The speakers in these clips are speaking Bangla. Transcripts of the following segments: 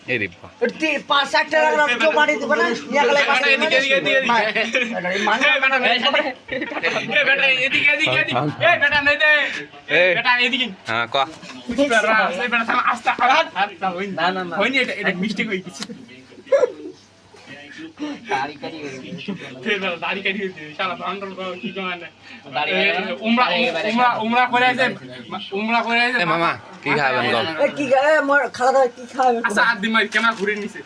এই রিপা 5-7 টাকা কেউ বাড়ি দিবে না একলাই পাঠাই এদিকে বেটা এদিকে এই বেটা নেই দে বেটা এদিকে হ্যাঁ ক বেটা সেই বেটা থাম আস্তে আস্তে হইনি না হইনি এটা মিস্টেক হই গেছে গাড়ি কাটি ফের বেটা দাড়ি কাটি হইছে শালা বান্দর কি জানে উমরা করে আছে এ মামা কি খাবেন গল কি গায়ে মোর খালা দাও কি খাবে আচ্ছা আদ দিমাই ক্যামেরা ঘুরে নিছে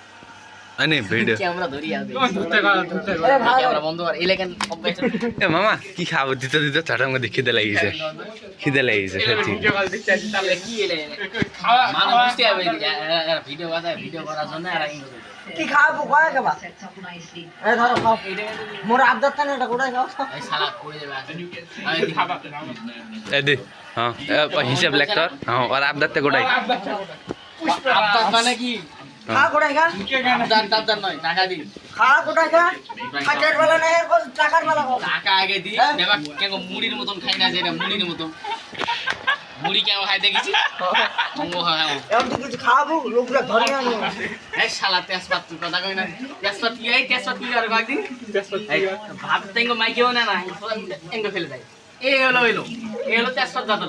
আনে ভিডিও ক্যামেরা ধরি আছে ধরতে আরে ভাই ক্যামেরা বন্ধ কর ইলেকেন অবজেকশন এ মামা কি খাবো দিতে দিতে চাটার মধ্যে খিদে লাগিয়েছে সত্যি ভিডিও কল দেখতে আসি তাহলে কি এলে খাওয়া মানে বুঝতে হবে ভিডিও করার জন্য আর কি খাবো কয় খাবা এই ধরো খাও মোর আবদার তানে এটা কোথায় খাও এই শালা করে দেবে আমি খাবা এ দে হ্যাঁ হিসাব লেখতর হ্যাঁ আর আবদারতে গোটাই আবদার মানে কি খা কোথায় খা আবদার নয় টাকা দিন খা কোথায় খা খাটের বেলা নাই টাকার বেলা খাও টাকা আগে দি দেবা কেন মুড়ির মতন খাই না যেটা মুড়ির মতন মুড়ি কেন খাই দেখেছি এমন কিছু খাবো লোকরা ধরে আনো এই শালা তেজপাত তুই কথা কই না তেজপাত কি আর কয়েকদিন ভাত তেঙ্গো মাইকেও না না এঙ্গো ফেলে দেয় এই হলো তেজপাত দাদা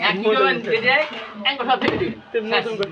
এক কিলো ফেলে দেয় এঙ্গো সব ফেলে দিই নতুন করে